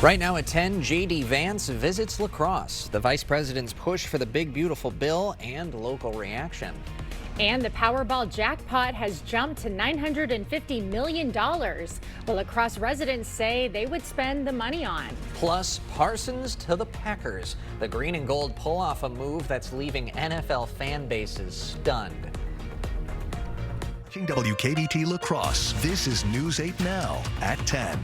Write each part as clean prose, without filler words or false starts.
Right now at 10, J.D. Vance visits La Crosse, the vice president's push for the big beautiful bill and local reaction. And the Powerball jackpot has jumped to $950 million. Well, La Crosse residents say they would spend the money on. Plus, Parsons to the Packers. The green and gold pull off a move that's leaving NFL fan bases stunned. Watching WKBT La Crosse, this is News 8 Now at 10.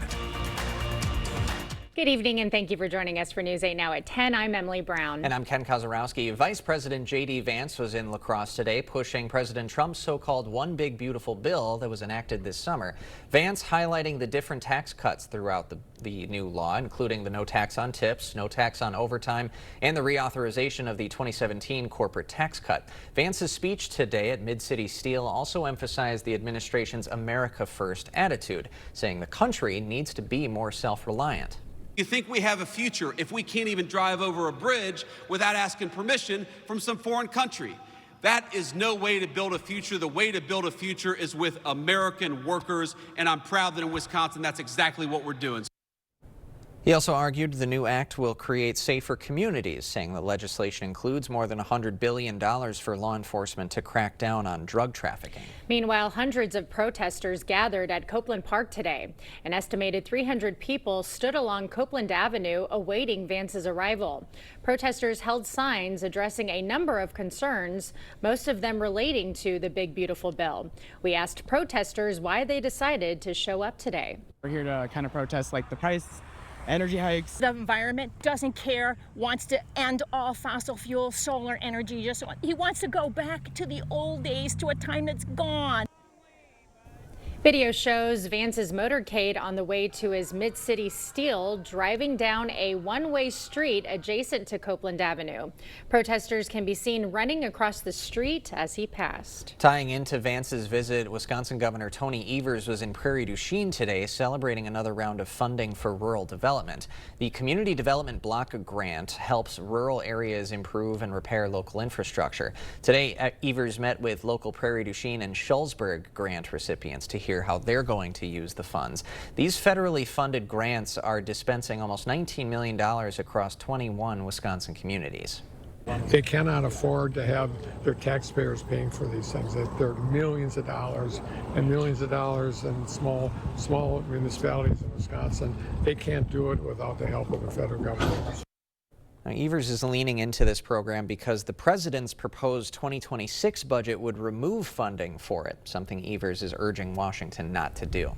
Good evening, and thank you for joining us for News 8 Now at 10. I'm Emily Brown. And I'm Ken Kozarowski. Vice President J.D. Vance was in La Crosse today pushing President Trump's so-called One Big Beautiful Bill that was enacted this summer. Vance highlighting the different tax cuts throughout the new law, including the no tax on tips, no tax on overtime, and the reauthorization of the 2017 corporate tax cut. Vance's speech today at Mid-City Steel also emphasized the administration's America First attitude, saying the country needs to be more self-reliant. You think we have a future if we can't even drive over a bridge without asking permission from some foreign country? That is no way to build a future. The way to build a future is with American workers, and I'm proud that in Wisconsin that's exactly what we're doing. He also argued the new act will create safer communities, saying the legislation includes more than $100 billion for law enforcement to crack down on drug trafficking. Meanwhile, hundreds of protesters gathered at Copeland Park today. An estimated 300 people stood along Copeland Avenue awaiting Vance's arrival. Protesters held signs addressing a number of concerns, most of them relating to the Big Beautiful Bill. We asked protesters why they decided to show up today. We're here to kind of protest like the price, energy hikes. The environment doesn't care, wants to end all fossil fuel, solar energy. He wants to go back to the old days, to a time that's gone. Video shows Vance's motorcade on the way to his Mid-City Steel driving down a one-way street adjacent to Copeland Avenue. Protesters can be seen running across the street as he passed. Tying into Vance's visit, Wisconsin Governor Tony Evers was in Prairie du Chien today celebrating another round of funding for rural development. The Community Development Block Grant helps rural areas improve and repair local infrastructure. Today, Evers met with local Prairie du Chien and Schulzberg grant recipients to hear how they're going to use the funds. These federally funded grants are dispensing almost $19 million across 21 Wisconsin communities. They cannot afford to have their taxpayers paying for these things. There are millions of dollars in small municipalities in Wisconsin. They can't do it without the help of the federal government. Now, Evers is leaning into this program because the president's proposed 2026 budget would remove funding for it, something Evers is urging Washington not to do.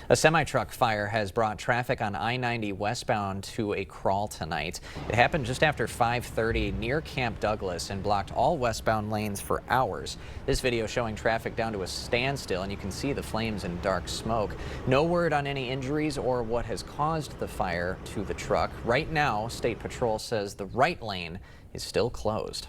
A semi-truck fire has brought traffic on I-90 westbound to a crawl tonight. It happened just after 5:30 near Camp Douglas and blocked all westbound lanes for hours. This video showing traffic down to a standstill, and you can see the flames and dark smoke. No word on any injuries or what has caused the fire to the truck. Right now, State Patrol says the right lane is still closed.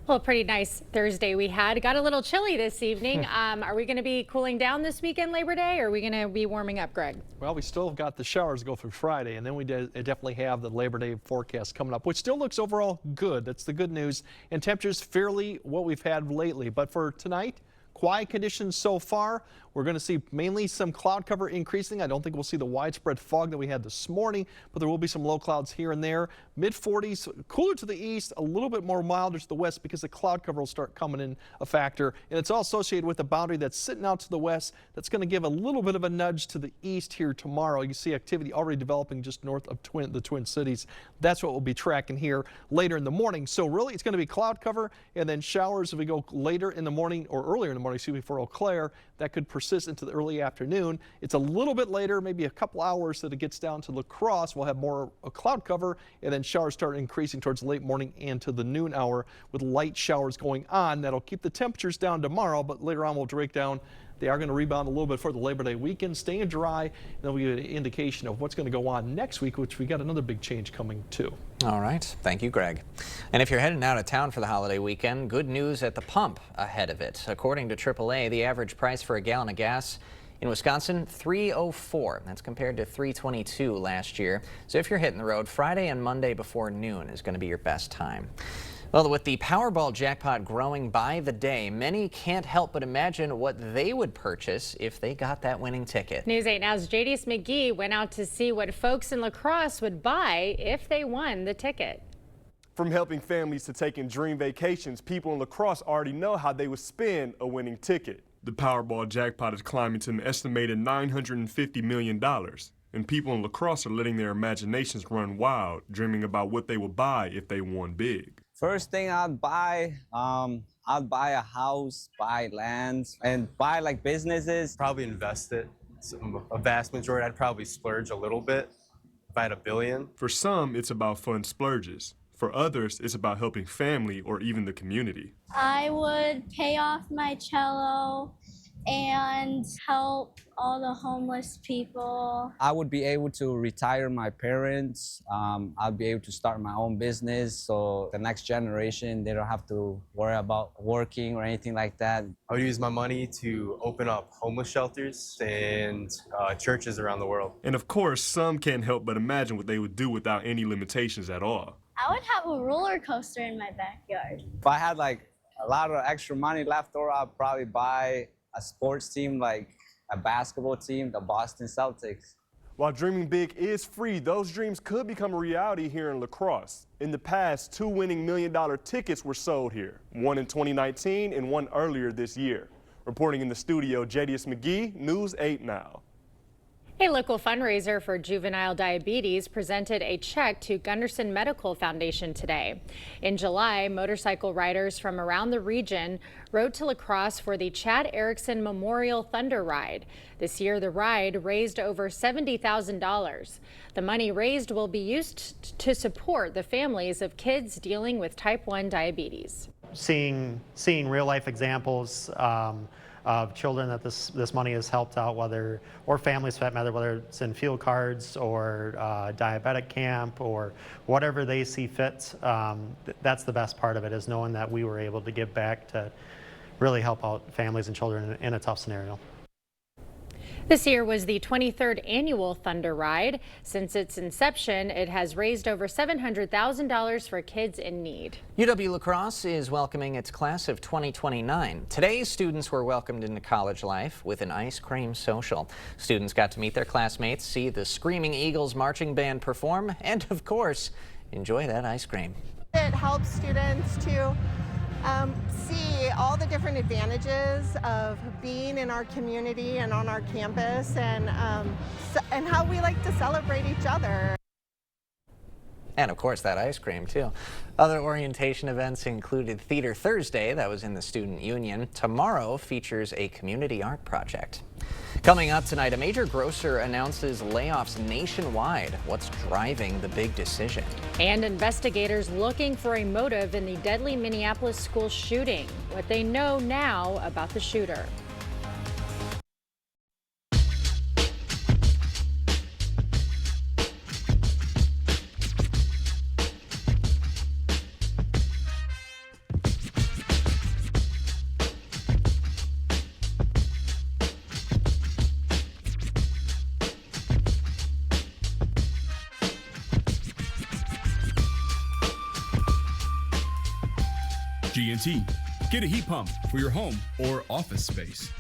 Well, pretty nice Thursday we had. Got a little chilly this evening. Are we going to be cooling down this weekend, Labor Day, or are we going to be warming up, Greg? Well, we still have got the showers to go through Friday, and then we definitely have the Labor Day forecast coming up, which still looks overall good. That's the good news. And temperatures fairly what we've had lately. But for tonight, quiet conditions so far. We're going to see mainly some cloud cover increasing. I don't think we'll see the widespread fog that we had this morning, but there will be some low clouds here and there. Mid-40s, cooler to the east, a little bit more milder to the west because the cloud cover will start coming in a factor. And it's all associated with a boundary that's sitting out to the west that's going to give a little bit of a nudge to the east here tomorrow. You see activity already developing just north of the Twin Cities. That's what we'll be tracking here later in the morning. So really it's going to be cloud cover and then showers as we go later in the morning or earlier in the morning, for Eau Claire. That could persist into the early afternoon. It's a little bit later, maybe a couple hours that it gets down to La Crosse. We'll have more cloud cover and then showers start increasing towards late morning and to the noon hour with light showers going on. That'll keep the temperatures down tomorrow, but later on we'll break down. They are going to rebound a little bit for the Labor Day weekend, staying dry, and then we get an indication of what's going to go on next week, which we got another big change coming too. All right. Thank you, Greg. And if you're heading out of town for the holiday weekend, good news at the pump ahead of it. According to AAA, the average price for a gallon of gas in Wisconsin, $3.04. That's compared to $3.22 last year. So if you're hitting the road, Friday and Monday before noon is going to be your best time. Well, with the Powerball jackpot growing by the day, many can't help but imagine what they would purchase if they got that winning ticket. News 8 Now's Jadis McGee went out to see what folks in La Crosse would buy if they won the ticket. From helping families to taking dream vacations, people in La Crosse already know how they would spend a winning ticket. The Powerball jackpot is climbing to an estimated $950 million. And people in La Crosse are letting their imaginations run wild, dreaming about what they would buy if they won big. First thing I'd buy a house, buy lands, and buy like businesses. Probably invest it. A vast majority, I'd probably splurge a little bit if I had $1 billion. For some, it's about fun splurges. For others, it's about helping family or even the community. I would pay off my cello and help all the homeless people. I would be able to retire my parents. I'll be able to start my own business so the next generation, they don't have to worry about working or anything like that. I would use my money to open up homeless shelters and churches around the world. And of course, some can't help but imagine what they would do without any limitations at all. I would have a roller coaster in my backyard. If I had like a lot of extra money left over, I'd probably buy a sports team like a basketball team, the Boston Celtics. While dreaming big is free, those dreams could become a reality here in La Crosse. In the past, 2 winning $1 million tickets were sold here, one in 2019 and one earlier this year. Reporting in the studio, Jadis McGee, News 8 Now. A local fundraiser for juvenile diabetes presented a check to Gunderson Medical Foundation today. In July, motorcycle riders from around the region rode to La Crosse for the Chad Erickson Memorial Thunder Ride. This year, the ride raised over $70,000. The money raised will be used to support the families of kids dealing with type 1 diabetes. Seeing real life examples of children that this money has helped out, or families for that matter, whether it's in field cards or diabetic camp or whatever they see fit. That's the best part of it, is knowing that we were able to give back to really help out families and children in a tough scenario. This year was the 23rd annual Thunder Ride. Since its inception, it has raised over $700,000 for kids in need. UW-La Crosse is welcoming its class of 2029. Today, students were welcomed into college life with an ice cream social. Students got to meet their classmates, see the Screaming Eagles marching band perform, and of course, enjoy that ice cream. It helps students to see all the different advantages of being in our community and on our campus, and how we like to celebrate each other. And of course that ice cream too. Other orientation events included Theater Thursday, that was in the Student Union. Tomorrow features a community art project. Coming up tonight, a major grocer announces layoffs nationwide. What's driving the big decision? And investigators looking for a motive in the deadly Minneapolis school shooting. What they know now about the shooter. G&T. Get a heat pump for your home or office space.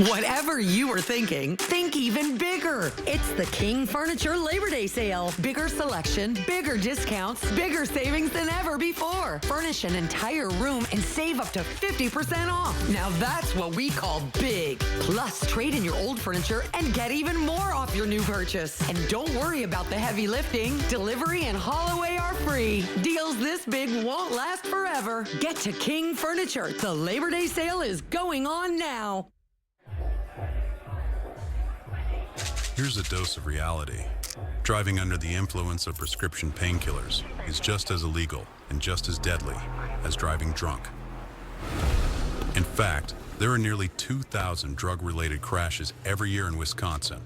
Whatever you were thinking, think even bigger. It's the King Furniture Labor Day sale. Bigger selection, bigger discounts, bigger savings than ever before. Furnish an entire room and save up to 50% off. Now that's what we call big. Plus, trade in your old furniture and get even more off your new purchase. And don't worry about the heavy lifting. Delivery and haul away are free. Deals this big won't last forever. Get to King Furniture. The Labor Day sale is going on now. Here's a dose of reality. Driving under the influence of prescription painkillers is just as illegal and just as deadly as driving drunk. In fact, there are nearly 2,000 drug-related crashes every year in Wisconsin.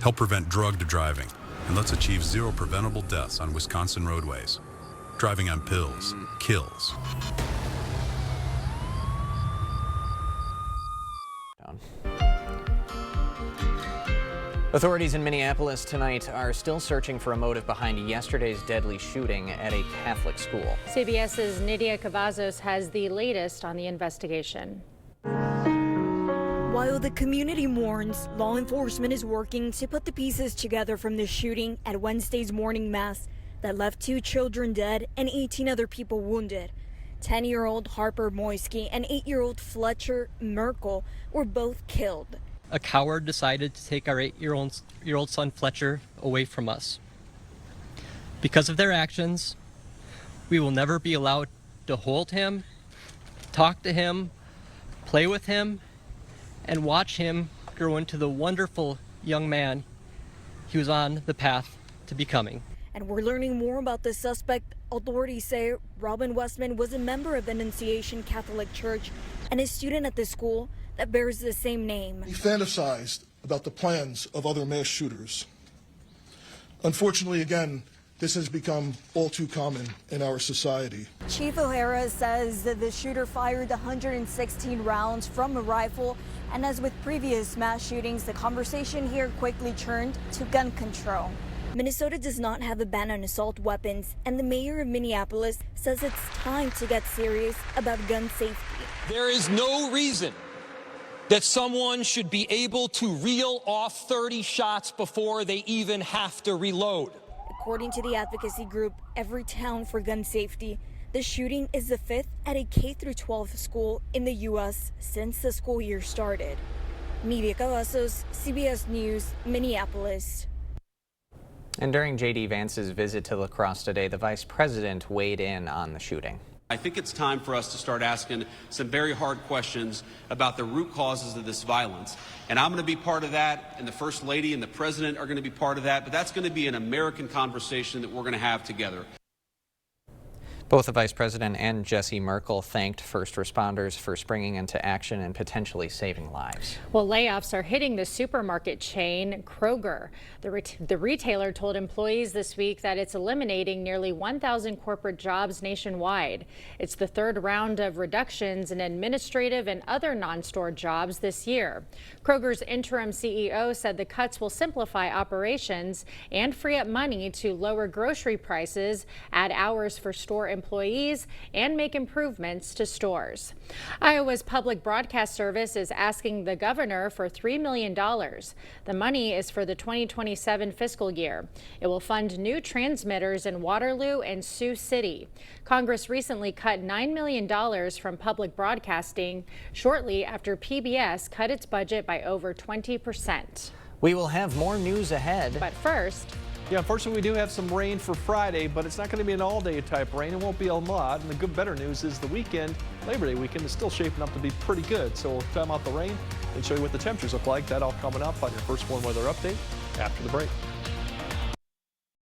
Help prevent drugged driving, and let's achieve 0 preventable deaths on Wisconsin roadways. Driving on pills kills. Authorities in Minneapolis tonight are still searching for a motive behind yesterday's deadly shooting at a Catholic school. CBS's Nydia Cavazos has the latest on the investigation. While the community mourns, law enforcement is working to put the pieces together from the shooting at Wednesday's morning mass that left 2 children dead and 18 other people wounded. 10-year-old Harper Moisky and 8-year-old Fletcher Merkel were both killed. A coward decided to take our 8-year-old son Fletcher away from us. Because of their actions, we will never be allowed to hold him, talk to him, play with him, and watch him grow into the wonderful young man he was on the path to becoming. And we're learning more about the suspect. Authorities say Robin Westman was a member of the Annunciation Catholic Church and a student at the school that bears the same name. He fantasized about the plans of other mass shooters. Unfortunately, again, this has become all too common in our society. Chief O'Hara says that the shooter fired 116 rounds from a rifle, and as with previous mass shootings, the conversation here quickly turned to gun control. Minnesota does not have a ban on assault weapons, and the mayor of Minneapolis says it's time to get serious about gun safety. There is no reason that someone should be able to reel off 30 shots before they even have to reload. According to the advocacy group Every Town for Gun Safety, the shooting is the 5th at a K-12 school in the U.S. since the school year started. Nydia Cavazos, CBS News, Minneapolis. And during J.D. Vance's visit to La Crosse today, the vice president weighed in on the shooting. I think it's time for us to start asking some very hard questions about the root causes of this violence. And I'm going to be part of that, and the First Lady and the President are going to be part of that, but that's going to be an American conversation that we're going to have together. Both the Vice President and Jesse Merkel thanked first responders for springing into action and potentially saving lives. Well, layoffs are hitting the supermarket chain Kroger. The retailer told employees this week that it's eliminating nearly 1,000 corporate jobs nationwide. It's the 3rd round of reductions in administrative and other non-store jobs this year. Kroger's interim CEO said the cuts will simplify operations and free up money to lower grocery prices, add hours for store employees, and make improvements to stores. Iowa's public broadcast service is asking the governor for $3 million. The money is for the 2027 fiscal year. It will fund new transmitters in Waterloo and Sioux City. Congress recently cut $9 million from public broadcasting shortly after PBS cut its budget by over 20%. We will have more news ahead. But first, yeah, unfortunately, we do have some rain for Friday, but it's not going to be an all-day type rain. It won't be a lot. And the better news is the weekend, Labor Day weekend, is still shaping up to be pretty good. So we'll time out the rain and show you what the temperatures look like. That all coming up on your First Warn Weather Update after the break.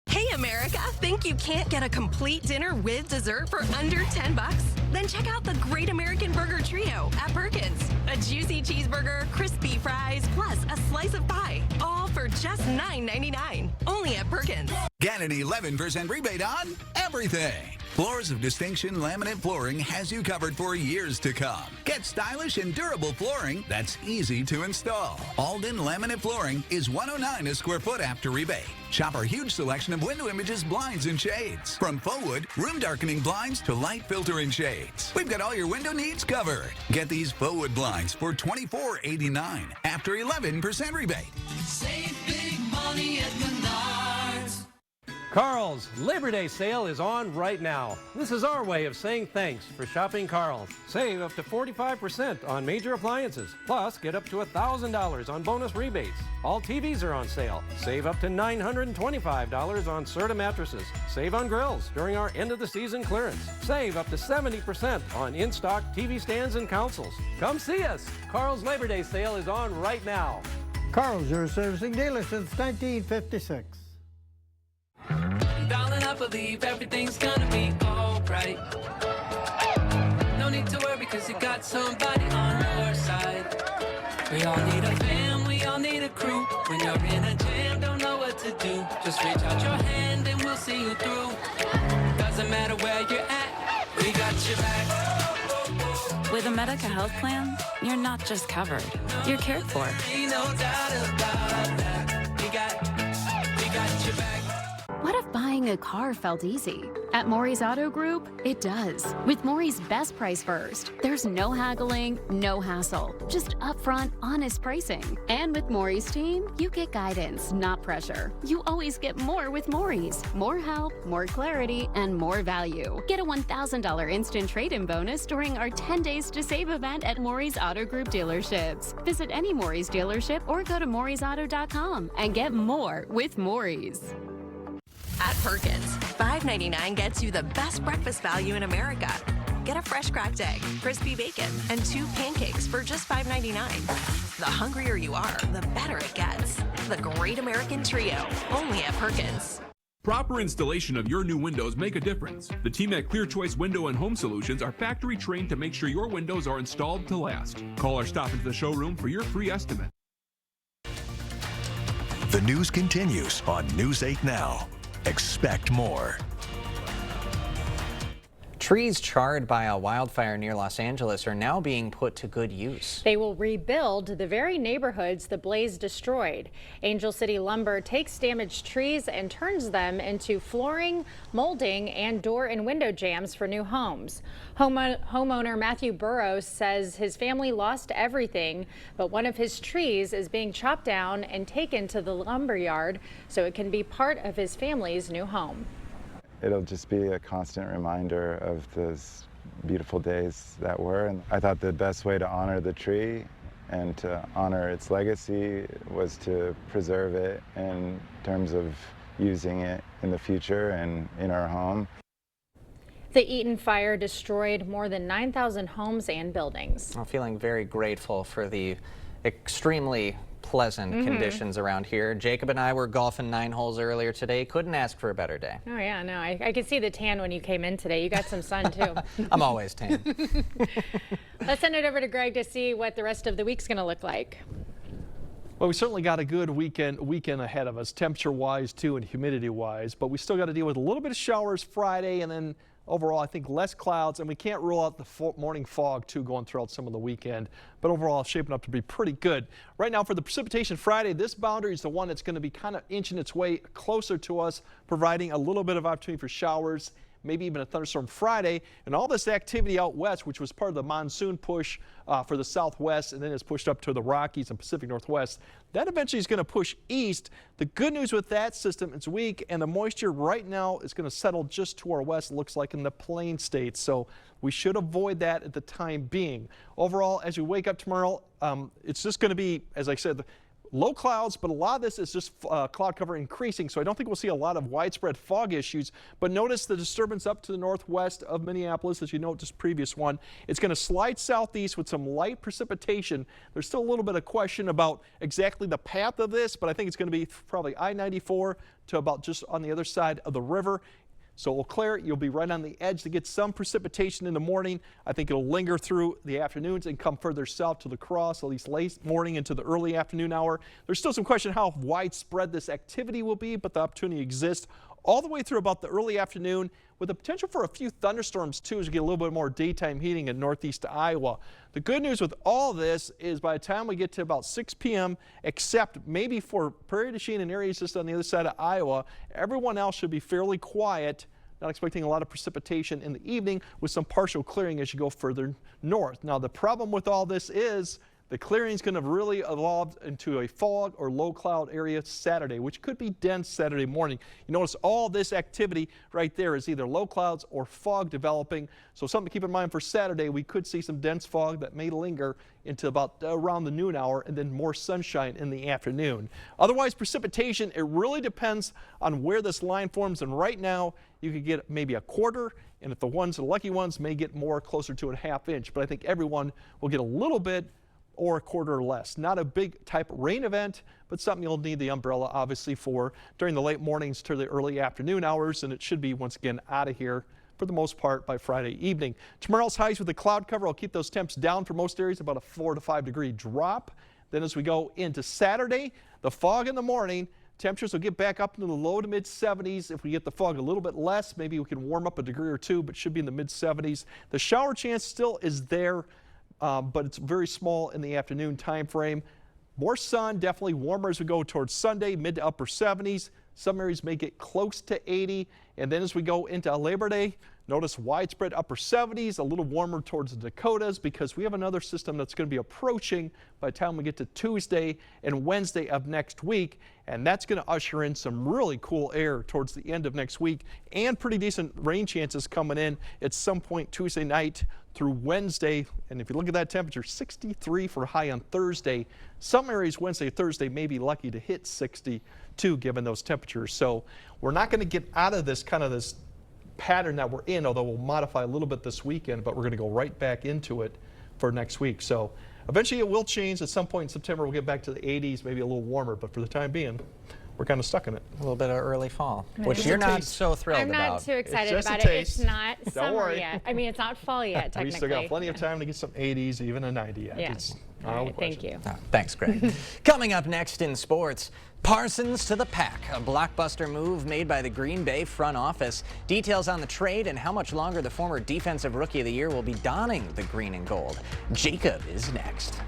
Hey, America! Think you can't get a complete dinner with dessert for under $10? Then check out the Great American Burger Trio at Perkins. A juicy cheeseburger, crispy fries, plus a slice of pie. All for just $9.99. Only at Perkins. Get an 11% rebate on everything. Floors of Distinction Laminate Flooring has you covered for years to come. Get stylish and durable flooring that's easy to install. Alden Laminate Flooring is $109 a square foot after rebate. Shop our huge selection of window images, blinds, and shades. From faux wood, room darkening blinds to light filtering shades. We've got all your window needs covered. Get these faux wood blinds for $24.89 after 11% rebate. Save big money at Menards. Carl's Labor Day sale is on right now. This is our way of saying thanks for shopping Carl's. Save up to 45% on major appliances. Plus, get up to $1,000 on bonus rebates. All TVs are on sale. Save up to $925 on Serta mattresses. Save on grills during our end of the season clearance. Save up to 70% on in-stock TV stands and consoles. Come see us. Carl's Labor Day sale is on right now. Carl's, your servicing dealer since 1956. Darling, I believe everything's gonna be alright. No need to worry, cause you got somebody on your side. We all need a fam, we all need a crew. When you're in a jam, don't know what to do. Just reach out your hand and we'll see you through. Doesn't matter where you're at, we got your back. With a Medica health plan, you're not just covered, you're cared for. Ain't no doubt about that. buying a car felt easy. At Maury's Auto Group, it does. With Maury's Best Price First, there's no haggling, no hassle, just upfront, honest pricing. And with Maury's team, you get guidance, not pressure. You always get more with Maury's. More help, more clarity, and more value. Get a $1,000 instant trade-in bonus during our 10 Days to Save event at Maury's Auto Group dealerships. Visit any Maury's dealership or go to maurysauto.com and get more with Maury's. At Perkins, $5.99 gets you the best breakfast value in America. Get a fresh cracked egg, crispy bacon, and 2 pancakes for just $5.99. The hungrier you are, the better it gets. The Great American Trio, only at Perkins. Proper installation of your new windows make a difference. The team at Clear Choice Window and Home Solutions are factory trained to make sure your windows are installed to last. Call or stop into the showroom for your free estimate. The news continues on News 8 Now. Expect more. Trees charred by a wildfire near Los Angeles are now being put to good use. They will rebuild the very neighborhoods the blaze destroyed. Angel City Lumber takes damaged trees and turns them into flooring, molding, and door and window jambs for new homes. Homeowner Matthew Burrows says his family lost everything, but one of his trees is being chopped down and taken to the lumber yard so it can be part of his family's new home. It'll just be a constant reminder of those beautiful days that were. And I thought the best way to honor the tree and to honor its legacy was to preserve it in terms of using it in the future and in our home. The Eaton fire destroyed more than 9,000 homes and buildings. I'm feeling very grateful for the extremely pleasant conditions around here. Jacob and I were golfing 9 holes earlier today. Couldn't ask for a better day. Oh yeah, no, I could see the tan when you came in today. You got some sun too. I'm always tan. Let's send it over to Greg to see what the rest of the week's going to look like. Well, we certainly got a good weekend ahead of us, temperature-wise too and humidity-wise, but we still got to deal with a little bit of showers Friday, and then overall I think less clouds, and we can't rule out the morning fog too going throughout some of the weekend, but overall shaping up to be pretty good. Right now for the precipitation Friday, this boundary is the one that's going to be kind of inching its way closer to us, providing a little bit of opportunity for showers, maybe even a thunderstorm Friday. And all this activity out west, which was part of the monsoon push for the southwest and then is pushed up to the Rockies and Pacific Northwest, that eventually is going to push east. The good news with that system, it's weak, and the moisture right now is going to settle just to our west, looks like in the plain states. So we should avoid that at the time being. Overall, as we wake up tomorrow, it's just going to be, as I said, low clouds, but a lot of this is just cloud cover increasing, so I don't think we'll see a lot of widespread fog issues. But notice the disturbance up to the northwest of Minneapolis, as you note this previous one. It's going to slide southeast with some light precipitation. There's still a little bit of question about exactly the path of this, but I think it's going to be probably I-94 to about just on the other side of the river. So it'll clear. You'll be right on the edge to get some precipitation in the morning. I think it'll linger through the afternoons and come further south to the cross, at least late morning into the early afternoon hour. There's still some question how widespread this activity will be, but the opportunity exists all the way through about the early afternoon, with the potential for a few thunderstorms too as you get a little bit more daytime heating in northeast Iowa. The good news with all this is by the time we get to about 6 p.m., except maybe for Prairie du Chien and areas just on the other side of Iowa, everyone else should be fairly quiet. Not expecting a lot of precipitation in the evening, with some partial clearing as you go further north. Now the problem with all this is the clearing is going to really evolve into a fog or low cloud area Saturday, which could be dense Saturday morning. You notice all this activity right there is either low clouds or fog developing. So something to keep in mind for Saturday, we could see some dense fog that may linger into about around the noon hour, and then more sunshine in the afternoon. Otherwise, precipitation, it really depends on where this line forms, and right now you could get maybe a quarter, and if the lucky ones may get more, closer to a ½ inch, but I think everyone will get a little bit or a quarter or less. Not a big type rain event, but something you'll need the umbrella obviously for during the late mornings to the early afternoon hours, and it should be once again out of here for the most part by Friday evening. Tomorrow's highs with the cloud cover will keep those temps down for most areas, about a 4 to 5 degree drop. Then as we go into Saturday, the fog in the morning, temperatures will get back up into the low to mid 70s. If we get the fog a little bit less, maybe we can warm up a degree or two, but should be in the mid 70s. The shower chance still is there, but it's very small in the afternoon time frame. More sun, definitely warmer as we go towards Sunday, mid to upper 70s. Some areas may get close to 80. And then as we go into Labor Day, notice widespread upper 70s, a little warmer towards the Dakotas because we have another system that's going to be approaching by the time we get to Tuesday and Wednesday of next week. And that's going to usher in some really cool air towards the end of next week and pretty decent rain chances coming in at some point Tuesday night through Wednesday. And if you look at that temperature, 63 for high on Thursday. Some areas Wednesday, Thursday may be lucky to hit 62 given those temperatures. So we're not going to get out of this kind of this pattern that we're in, although we'll modify a little bit this weekend, but we're going to go right back into it for next week. So eventually it will change. At some point in September, we'll get back to the 80s, maybe a little warmer, but for the time being, we're kind of stuck in it. A little bit of early fall, Nice. which you're not so thrilled I'm about. not too excited It's just about a it. It's taste. not Don't summer worry. yet. I mean, it's not fall yet, technically. We still got plenty of time to get some 80s, even a 90 yet. Yeah. It's All not right, a thank question. you. Thanks, Greg. Coming up next in sports, Parsons to the Pack, a blockbuster move made by the Green Bay front office. Details on the trade and how much longer the former Defensive Rookie of the Year will be donning the green and gold. Jacob is next.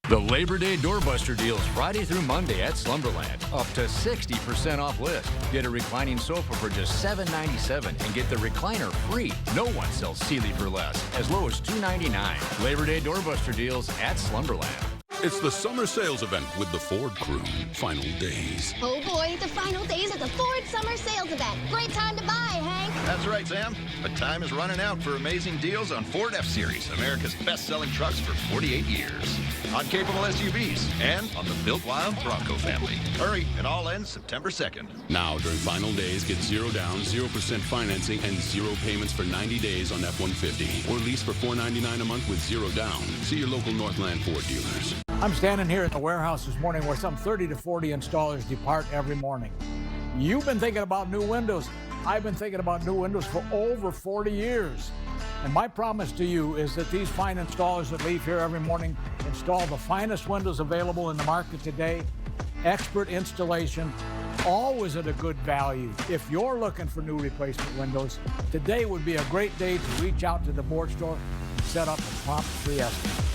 The Labor Day Doorbuster deals Friday through Monday at Slumberland. Up to 60% off list. Get a reclining sofa for just $7.97 and get the recliner free. No one sells Sealy for less, as low as $2.99. Labor Day Doorbuster deals at Slumberland. It's the summer sales event with the Ford crew. Final days. Oh boy, the final days of the Ford Summer Sales Event. Great time to buy, Hank. That's right, Sam. But time is running out for amazing deals on Ford F-Series, America's best-selling trucks for 48 years. On capable SUVs and on the built wild Bronco family. Hurry, it all ends September 2nd. Now, during final days, get 0 down, 0% financing, and 0 payments for 90 days on F-150. Or lease for $499 a month with 0 down. See your local Northland Ford dealers. I'm standing here at the warehouse this morning where some 30 to 40 installers depart every morning. You've been thinking about new windows. I've been thinking about new windows for over 40 years. And my promise to you is that these fine installers that leave here every morning install the finest windows available in the market today, expert installation, always at a good value. If you're looking for new replacement windows, today would be a great day to reach out to the board store and set up a prompt free estimate.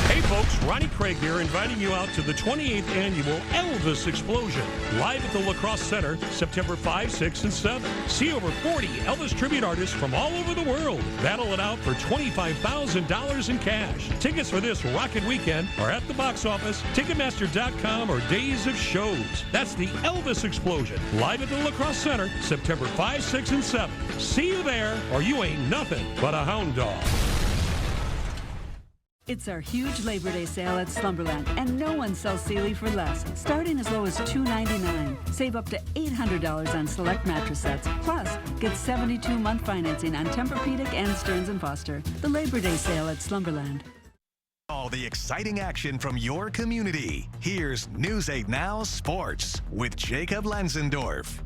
Hey folks, Ronnie Craig here, inviting you out to the 28th annual Elvis Explosion, live at the La Crosse Center, September 5, 6, and 7. See over 40 Elvis tribute artists from all over the world. Battle it out for $25,000 in cash. Tickets for this rockin' weekend are at the box office, Ticketmaster.com, or Days of Shows. That's the Elvis Explosion, live at the La Crosse Center, September 5, 6, and 7. See you there, or you ain't nothing but a hound dog. It's our huge Labor Day sale at Slumberland, and no one sells Sealy for less. Starting as low as $299. Save up to $800 on select mattress sets. Plus, get 72-month financing on Tempur-Pedic and Stearns & Foster. The Labor Day sale at Slumberland. All the exciting action from your community. Here's News 8 Now Sports with Jacob Lenzendorf.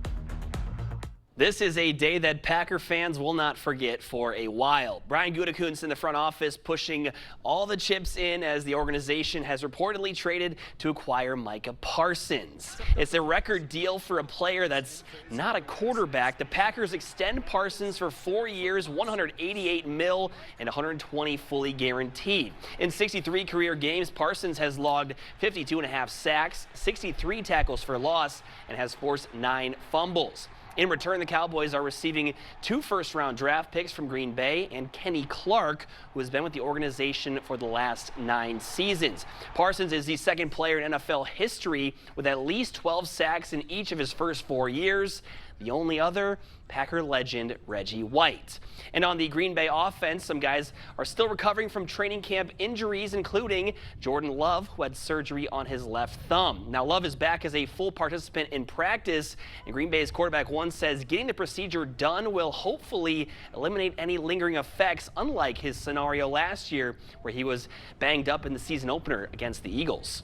This is a day that Packer fans will not forget for a while. Brian Gutekunst in the front office pushing all the chips in as the organization has reportedly traded to acquire Micah Parsons. It's a record deal for a player that's not a quarterback. The Packers extend Parsons for 4 years, $188 million, and $120 fully guaranteed. In 63 career games, Parsons has logged 52.5 sacks, 63 tackles for loss, and has forced 9 fumbles. In return, the Cowboys are receiving 2 first-round draft picks from Green Bay and Kenny Clark, who has been with the organization for the last 9 seasons. Parsons is the second player in NFL history with at least 12 sacks in each of his first 4 years. The only other, Packer legend Reggie White. And on the Green Bay offense, some guys are still recovering from training camp injuries, including Jordan Love, who had surgery on his left thumb. Now, Love is back as a full participant in practice, and Green Bay's quarterback one says getting the procedure done will hopefully eliminate any lingering effects, unlike his scenario last year where he was banged up in the season opener against the Eagles.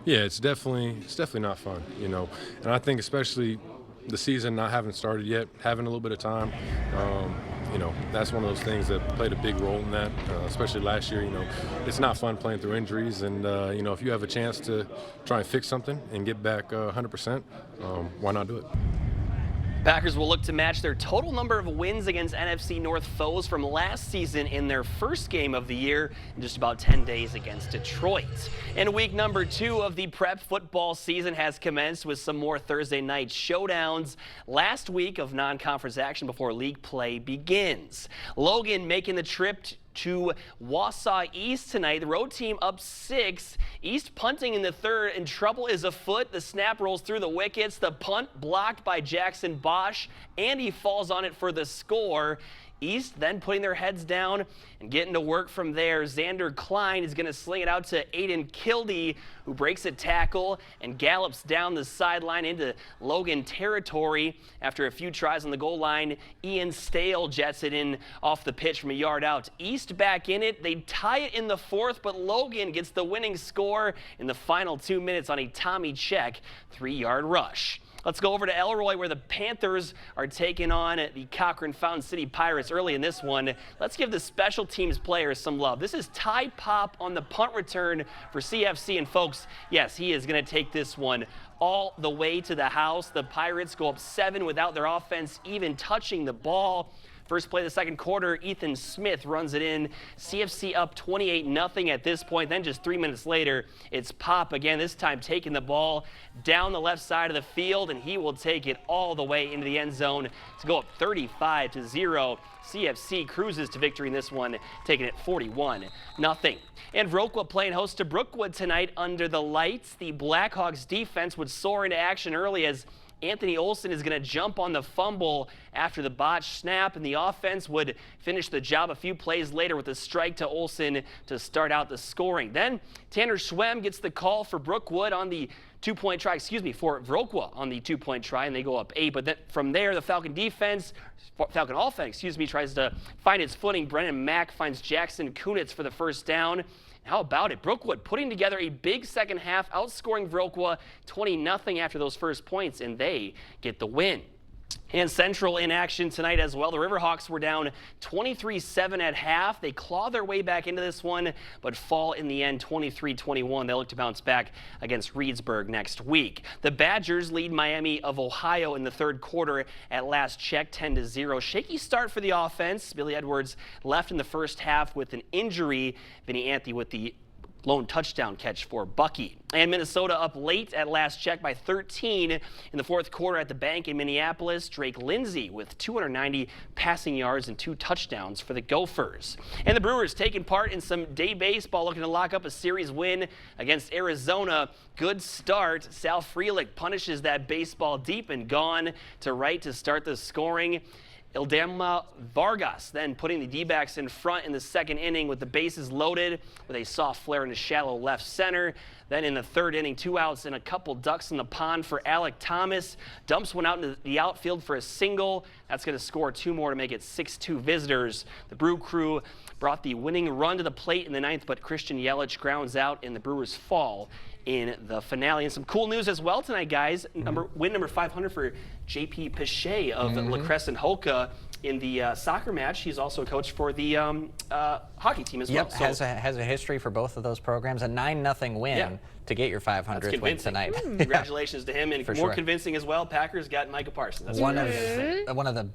Yeah, it's definitely not fun, you know, and I think especially the season not having started yet, having a little bit of time, you know, that's one of those things that played a big role in that, especially last year. You know, it's not fun playing through injuries, and you know, if you have a chance to try and fix something and get back 100%, why not do it? Packers will look to match their total number of wins against NFC North foes from last season in their first game of the year in just about 10 days against Detroit. And week number 2 of the prep football season has commenced with some more Thursday night showdowns. Last week of non-conference action before league play begins. Logan making the trip to Wausau East tonight. The road team up 6. East punting in the third, and trouble is afoot. The snap rolls through the wickets. The punt blocked by Jackson Bosch, and he falls on it for the score. East then putting their heads down and getting to work from there. Xander Klein is going to sling it out to Aiden Kildee, who breaks a tackle and gallops down the sideline into Logan territory. After a few tries on the goal line, Ian Stale jets it in off the pitch from a yard out. East back in it. They tie it in the 4th, but Logan gets the winning score in the final 2 minutes on a Tommy Check 3-yard rush. Let's go over to Elroy, where the Panthers are taking on the Cochrane Fountain City Pirates early in this one. Let's give the special teams players some love. This is Ty Pop on the punt return for CFC. And folks, yes, he is going to take this one all the way to the house. The Pirates go up 7 without their offense even touching the ball. First play of the second quarter, Ethan Smith runs it in. CFC up 28-0 at this point. Then just 3 minutes later, it's Pop again, this time taking the ball down the left side of the field, and he will take it all the way into the end zone to go up 35-0. CFC cruises to victory in this one, taking it 41-0. And Viroqua playing host to Brookwood tonight under the lights. The Blackhawks defense would soar into action early as Anthony Olson is going to jump on the fumble after the botched snap, and the offense would finish the job a few plays later with a strike to Olson to start out the scoring. Then Tanner Schwem gets the call for Brookwood on the two-point try, for Viroqua on the two-point try, and they go up 8. But then from there, the Falcon offense, tries to find its footing. Brennan Mack finds Jackson Kunitz for the first down. How about it? Brookwood putting together a big second half, outscoring Viroqua 20-0 after those first points, and they get the win. And Central in action tonight as well. The Riverhawks were down 23-7 at half. They claw their way back into this one, but fall in the end 23-21. They look to bounce back against Reedsburg next week. The Badgers lead Miami of Ohio in the third quarter at last check, 10-0. Shaky start for the offense. Billy Edwards left in the first half with an injury. Vinny Anthony with the lone touchdown catch for Bucky. And Minnesota up late at last check by 13 in the fourth quarter at the bank in Minneapolis. Drake Lindsay with 290 passing yards and 2 touchdowns for the Gophers. And the Brewers taking part in some day baseball, looking to lock up a series win against Arizona. Good start. Sal Frelick punishes that baseball deep and gone to right to start the scoring. Ildema Vargas then putting the D-backs in front in the second inning with the bases loaded with a soft flare into shallow left center. Then in the third inning, 2 outs and a couple ducks in the pond for Alec Thomas. Dumps one out into the outfield for a single. That's going to score 2 more to make it 6-2 visitors. The Brew Crew brought the winning run to the plate in the 9th, but Christian Yelich grounds out and the Brewers fall in the finale. And some cool news as well tonight, guys. Win number 500 for J.P. Pichet of La Crescent Holka in the soccer match. He's also a coach for the hockey team as well. So has a history for both of those programs. A 9-0 win to get your 500th win tonight. Congratulations to him, and more convincing as well. Packers got Micah Parsons. That's one of the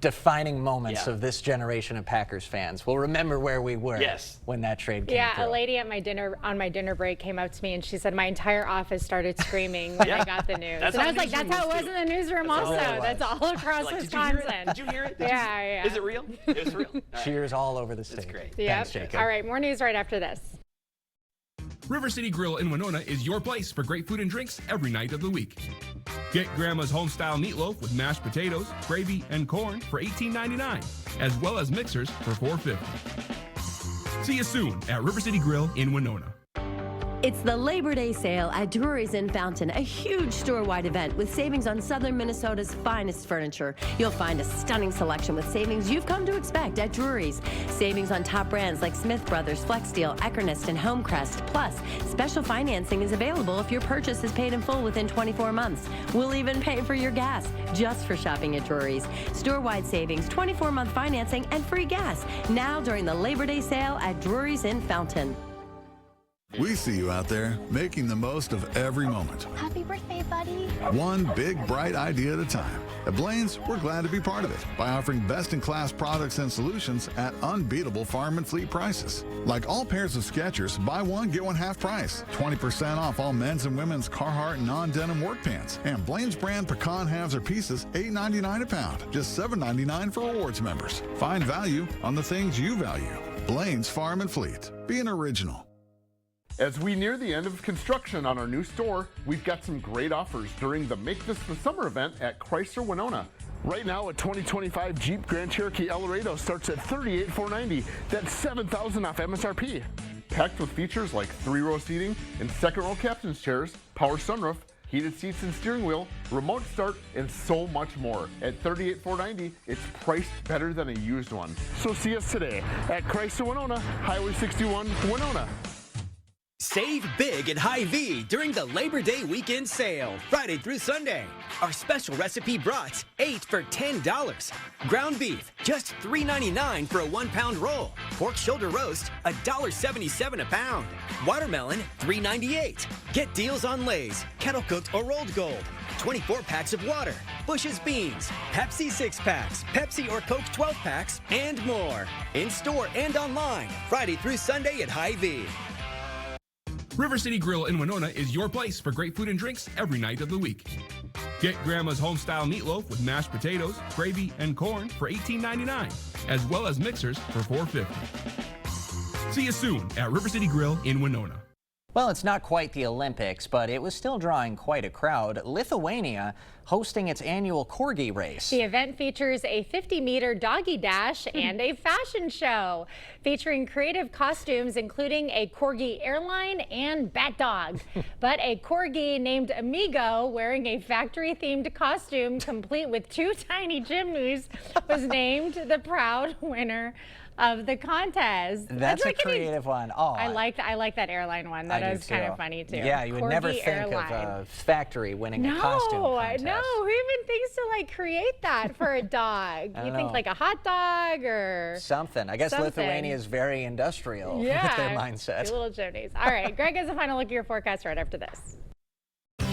defining moments of this generation of Packers fans. We'll remember where we were when that trade came through. A lady at my dinner break came up to me and she said my entire office started screaming when I got the news. And I was like, that's how it was in the newsroom also. That's all across Wisconsin. Did you hear it? Yeah. Is it real? It was real. Cheers all over the state. That's great. Thanks, Jacob. All right, more news right after this. River City Grill in Winona is your place for great food and drinks every night of the week. Get Grandma's home-style meatloaf with mashed potatoes, gravy, and corn for $18.99, as well as mixers for $4.50. See you soon at River City Grill in Winona. It's the Labor Day sale at Drury's in Fountain, a huge store-wide event with savings on southern Minnesota's finest furniture. You'll find a stunning selection with savings you've come to expect at Drury's. Savings on top brands like Smith Brothers, Flexsteel, Eckernes, and Homecrest. Plus, special financing is available if your purchase is paid in full within 24 months. We'll even pay for your gas just for shopping at Drury's. Store-wide savings, 24-month financing, and free gas. Now during the Labor Day sale at Drury's in Fountain. We see you out there making the most of every moment. Happy birthday, buddy. One big, bright idea at a time. At Blaine's, we're glad to be part of it by offering best-in-class products and solutions at unbeatable farm and fleet prices. Like all pairs of Skechers, buy one, get one half price. 20% off all men's and women's Carhartt non-denim work pants. And Blaine's brand pecan halves or pieces, $8.99 a pound. Just $7.99 for rewards members. Find value on the things you value. Blaine's Farm and Fleet. Be an original. As we near the end of construction on our new store, we've got some great offers during the Make This the Summer event at Chrysler Winona. Right now, a 2025 Jeep Grand Cherokee El Laredo starts at $38,490. That's $7,000 off MSRP. Packed with features like 3-row seating and second-row captain's chairs, power sunroof, heated seats and steering wheel, remote start, and so much more. At $38,490, it's priced better than a used one. So see us today at Chrysler Winona, Highway 61, Winona. Save big at Hy-Vee during the Labor Day weekend sale, Friday through Sunday. Our special recipe brats, 8 for $10. Ground beef, just $3.99 for a 1-pound roll. Pork shoulder roast, $1.77 a pound. Watermelon, $3.98. Get deals on Lay's, kettle cooked or rolled gold. 24 packs of water, Bush's beans, Pepsi 6-packs, Pepsi or Coke 12-packs, and more. In store and online, Friday through Sunday at Hy-Vee. River City Grill in Winona is your place for great food and drinks every night of the week. Get Grandma's home-style meatloaf with mashed potatoes, gravy, and corn for $18.99, as well as mixers for $4.50. See you soon at River City Grill in Winona. Well, it's not quite the Olympics, but it was still drawing quite a crowd. Lithuania hosting its annual Corgi race. The event features a 50-meter doggy dash and a fashion show featuring creative costumes, including a Corgi airline and bat dog. But a Corgi named Amigo, wearing a factory-themed costume complete with 2 tiny chimneys, was named the proud winner of the contest. That's a creative one. Oh, I like that airline one. That is kind of funny too. Yeah, you would never think of a factory winning a costume contest. No, who even thinks to like create that for a dog? You think like a hot dog or something. I guess Lithuania is very industrial with their mindset. 2 little chimneys. All right, Greg has a final look at your forecast right after this.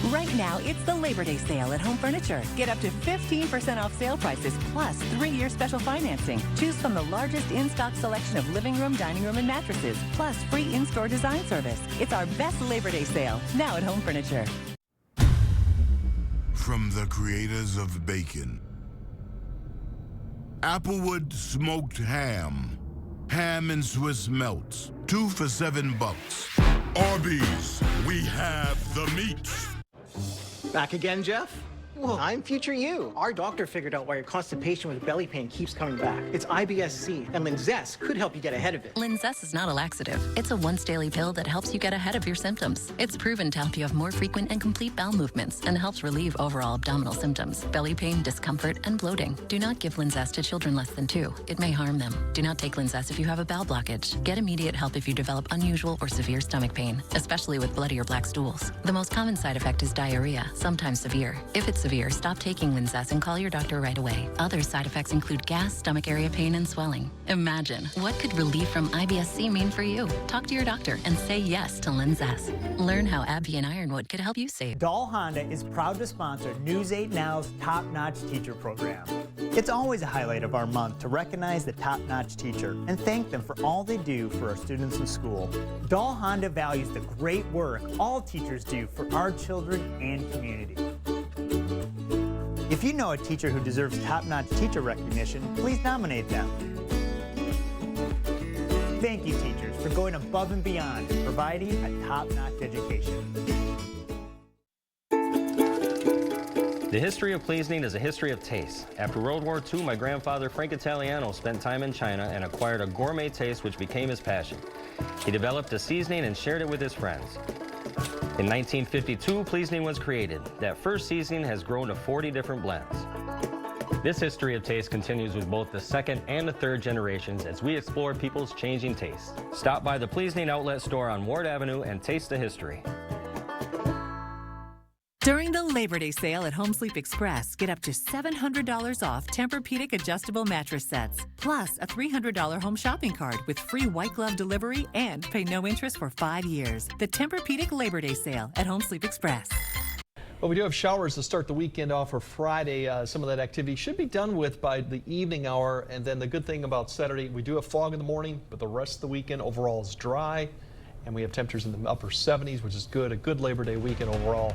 Right now, it's the Labor Day sale at Home Furniture. Get up to 15% off sale prices plus 3-year special financing. Choose from the largest in-stock selection of living room, dining room, and mattresses, plus free in-store design service. It's our best Labor Day sale, now at Home Furniture. From the creators of bacon, Applewood smoked ham, ham and Swiss melts, 2 for $7. Arby's, we have the meat. Back again, Jeff? Well, I'm future you. Our doctor figured out why your constipation with belly pain keeps coming back. It's IBS-C, and Linzess could help you get ahead of it. Linzess is not a laxative. It's a once-daily pill that helps you get ahead of your symptoms. It's proven to help you have more frequent and complete bowel movements and helps relieve overall abdominal symptoms, belly pain, discomfort, and bloating. Do not give Linzess to children less than 2. It may harm them. Do not take Linzess if you have a bowel blockage. Get immediate help if you develop unusual or severe stomach pain, especially with bloody or black stools. The most common side effect is diarrhea, sometimes severe. If it's severe, stop taking Linzess and call your doctor right away. Other side effects include gas, stomach area pain, and swelling. Imagine, what could relief from IBS-C mean for you? Talk to your doctor and say yes to Linzess. Learn how AbbVie and Ironwood could help you save. Dahl Honda is proud to sponsor News 8 Now's Top-Notch Teacher Program. It's always a highlight of our month to recognize the top-notch teacher and thank them for all they do for our students in school. Dahl Honda values the great work all teachers do for our children and community. If you know a teacher who deserves top-notch teacher recognition, please nominate them. Thank you, teachers, for going above and beyond and providing a top-notch education. The history of Pleasing is a history of taste. After World War II, my grandfather, Frank Italiano, spent time in China and acquired a gourmet taste which became his passion. He developed a seasoning and shared it with his friends. In 1952, Pleasing was created. That first seasoning has grown to 40 different blends. This history of taste continues with both the second and the third generations as we explore people's changing tastes. Stop by the Pleasing Outlet store on Ward Avenue and taste the history. During the Labor Day sale at Home Sleep Express, get up to $700 off Tempur-Pedic adjustable mattress sets, plus a $300 home shopping cart with free white glove delivery and pay no interest for 5 years. The Tempur-Pedic Labor Day sale at Home Sleep Express. Well, we do have showers to start the weekend off for Friday. Some of that activity should be done with by the evening hour. And then the good thing about Saturday, we do have fog in the morning, but the rest of the weekend overall is dry. And we have temperatures in the upper 70s, which is good. A good Labor Day weekend overall.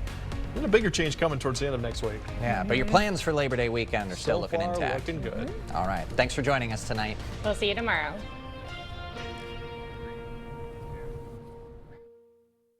And a bigger change coming towards the end of next week. Yeah, but your plans for Labor Day weekend are still looking intact. Looking good. All right. Thanks for joining us tonight. We'll see you tomorrow.